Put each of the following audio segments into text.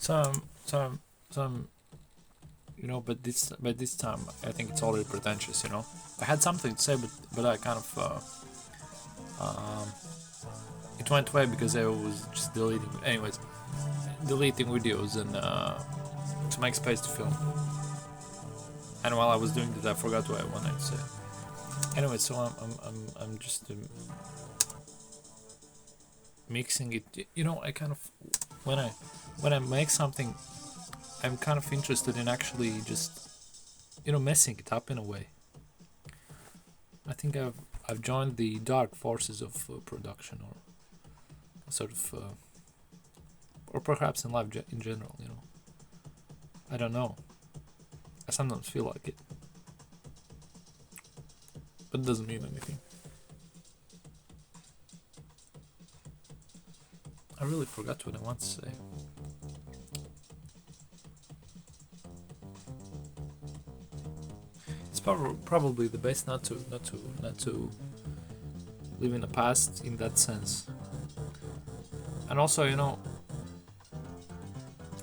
some but this time I think it's already pretentious. I had something to say, but I kind of it went away because I was just deleting videos and to make space to film. And while I was doing that, I forgot what I wanted to say. Anyway, so I'm just mixing it. I kind of when I make something, I'm kind of interested in actually just messing it up in a way. I think I've joined the dark forces of production, or sort of, or perhaps in life in general. I don't know. I sometimes feel like it, but it doesn't mean anything. I really forgot what I want to say. It's probably the best not to live in the past in that sense. And also,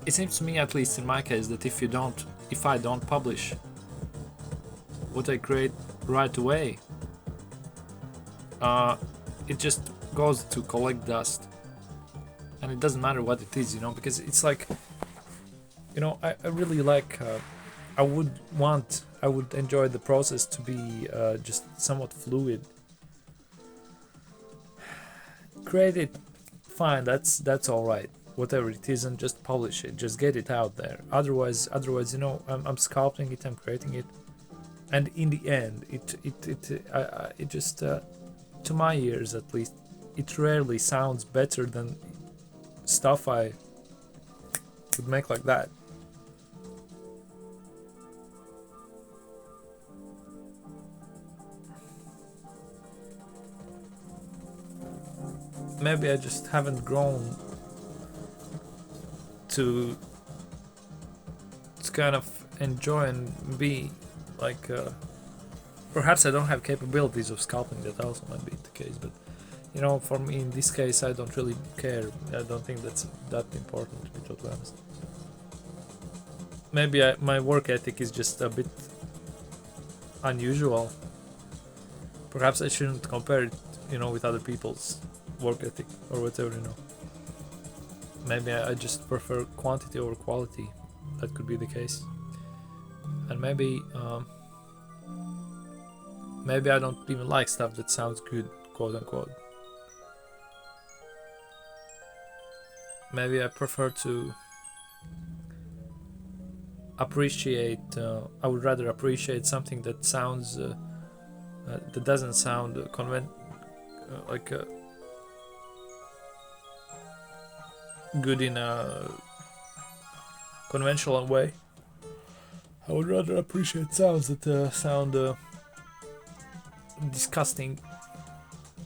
it seems to me, at least in my case, that if I don't publish what I create right away, it just goes to collect dust, and it doesn't matter what it is, because it's like, I really like. I would enjoy the process to be just somewhat fluid. Create it, fine. That's all right. Whatever it is, and just publish it. Just get it out there. Otherwise, I'm sculpting it. I'm creating it, and in the end, it just, to my ears at least, it rarely sounds better than stuff I would make like that. Maybe I just haven't grown to kind of enjoy and be like, perhaps I don't have capabilities of sculpting. That also might be the case, but for me in this case, I don't really care. I don't think that's that important, to be totally honest. Maybe my work ethic is just a bit unusual. Perhaps I shouldn't compare it, with other people's work ethic or whatever. Maybe I just prefer quantity over quality. That could be the case. And maybe I don't even like stuff that sounds good, quote unquote. Maybe I prefer to appreciate, I would rather appreciate something that sounds, that doesn't sound like good in a conventional way. I would rather appreciate sounds that sound disgusting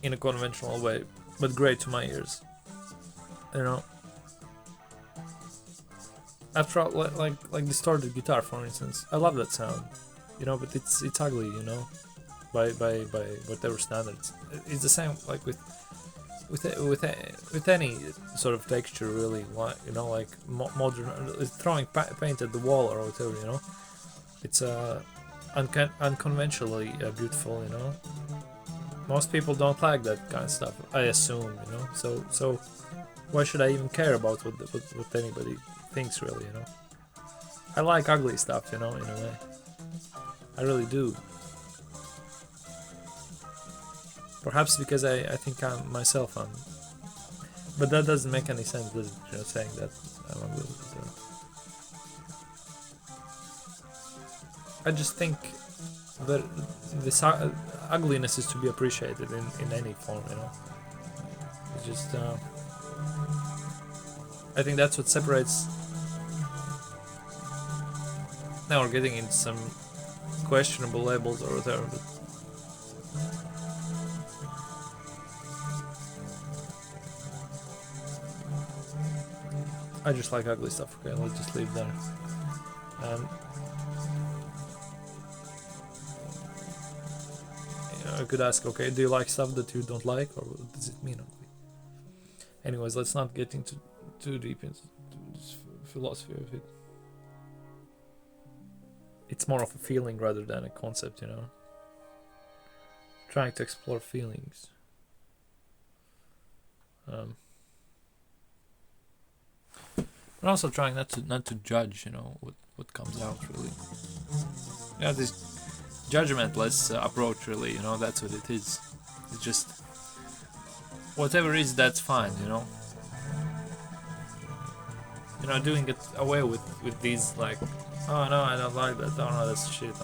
in a conventional way, but great to my ears. After all, like distorted guitar, for instance, I love that sound, but it's ugly, by whatever standards. It's the same like with any sort of texture, really. Like modern, throwing paint at the wall or whatever. It's unconventionally beautiful. Most people don't like that kind of stuff, I assume. So why should I even care about what anybody thinks, really? I like ugly stuff, in a way. I really do. Perhaps because I think I'm myself, but that doesn't make any sense, does it? Saying that I'm ugly. I just think that this ugliness is to be appreciated in any form, It's just, I think that's what separates. Now we're getting into some questionable labels or whatever, but I just like ugly stuff. Okay, let's just leave there. I could ask, okay, do you like stuff that you don't like, or what does it mean ugly? Anyways, let's not get into too deep into this philosophy of it. It's more of a feeling rather than a concept, you know. Trying to explore feelings. But also trying not to judge, you know, what comes out really. Yeah, this judgmentless approach really, you know, that's what it is. It's just whatever is, that's fine, you know. You know, doing it away with these like, oh no, I don't like that, oh no, that's shit,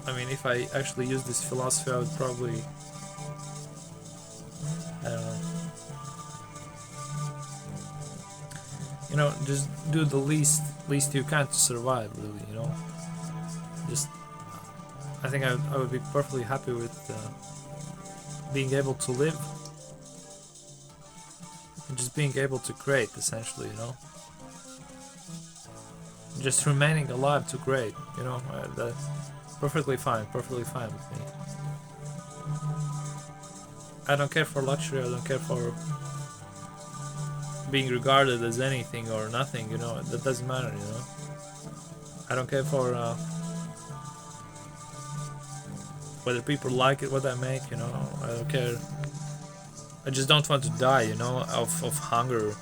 I mean, if I actually use this philosophy, I would probably, I don't know, you know, just do the least you can to survive, really, you know. Just, I think I would be perfectly happy with being able to live and just being able to create, essentially, you know. Just remaining alive to create, you know. That's perfectly fine with me. I don't care for luxury, I don't care for being regarded as anything or nothing, you know, that doesn't matter, you know. I don't care for whether people like it, what I make, you know, I don't care. I just don't want to die, you know, of hunger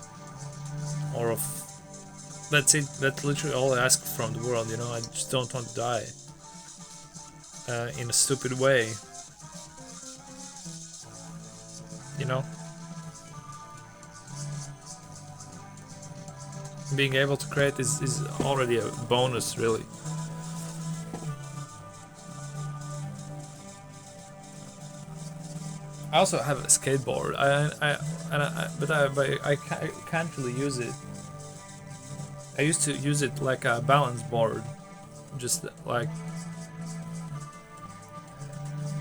or of, that's it, that's literally all I ask from the world, you know. I just don't want to die in a stupid way, you know. Being able to create is already a bonus, really. I also have a skateboard. But I can't really use it. I used to use it like a balance board, just like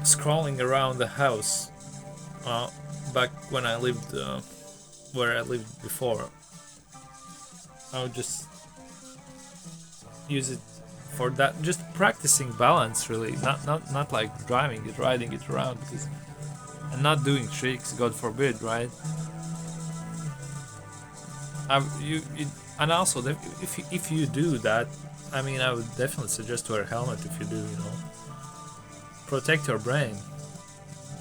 scrolling around the house. Back when I lived where I lived before, I would just use it for that, just practicing balance, really. Not like riding it around, because I'm not doing tricks, God forbid, right? And also, if you do that, I mean, I would definitely suggest to wear a helmet if you do, you know. Protect your brain.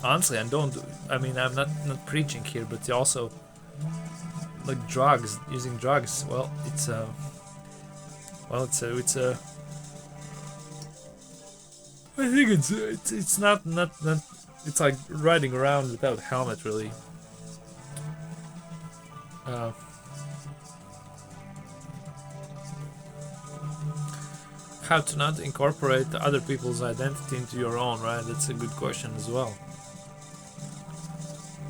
Honestly, and don't. I mean, I'm not preaching here, but also, like drugs, using drugs. Well, it's a. I think it's not. It's like riding around without a helmet, really. How to not incorporate other people's identity into your own, right? That's a good question as well.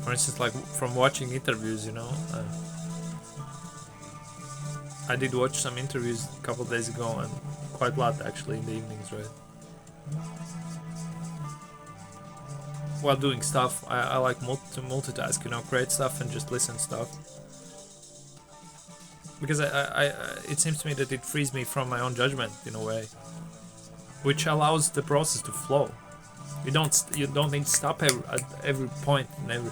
For instance, like from watching interviews, you know. I did watch some interviews a couple days ago, and quite a lot actually in the evenings, right? While doing stuff, I like to multitask, you know, create stuff and just listen stuff. Because it seems to me that it frees me from my own judgment in a way, which allows the process to flow. You don't need to stop at every point and every.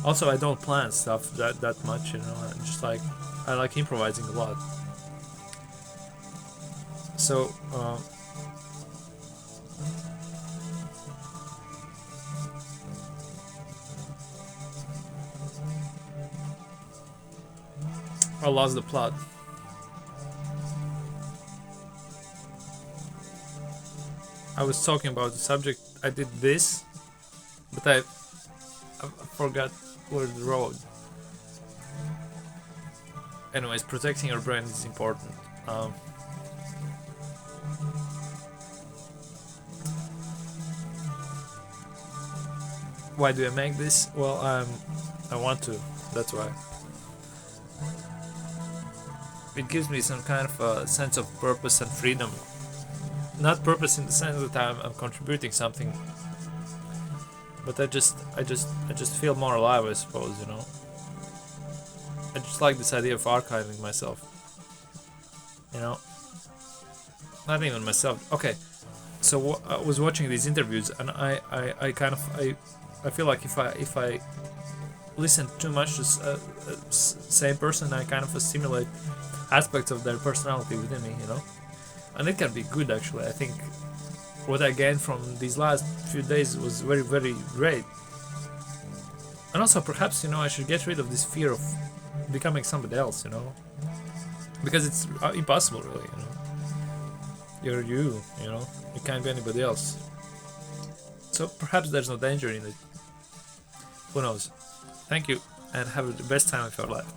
Also, I don't plan stuff that much, you know. I'm just like, I like improvising a lot. So. I lost the plot. I was talking about the subject. I did this, but I forgot where's the road. Anyways, protecting your brain is important. Why do I make this? Well, I want to. That's why. It gives me some kind of a sense of purpose and freedom. Not purpose in the sense that I'm contributing something, but I just feel more alive, I suppose, you know. I just like this idea of archiving myself, you know. Not even myself. Okay, so I was watching these interviews, and I feel like if I listen too much to same person, I kind of assimilate aspects of their personality within me, you know. And it can be good actually. I think what I gained from these last few days was very, very great. And also perhaps, you know, I should get rid of this fear of becoming somebody else, you know, because it's impossible really, you know. You're you know, you can't be anybody else. So perhaps there's no danger in it. Who knows? Thank you, and have the best time of your life.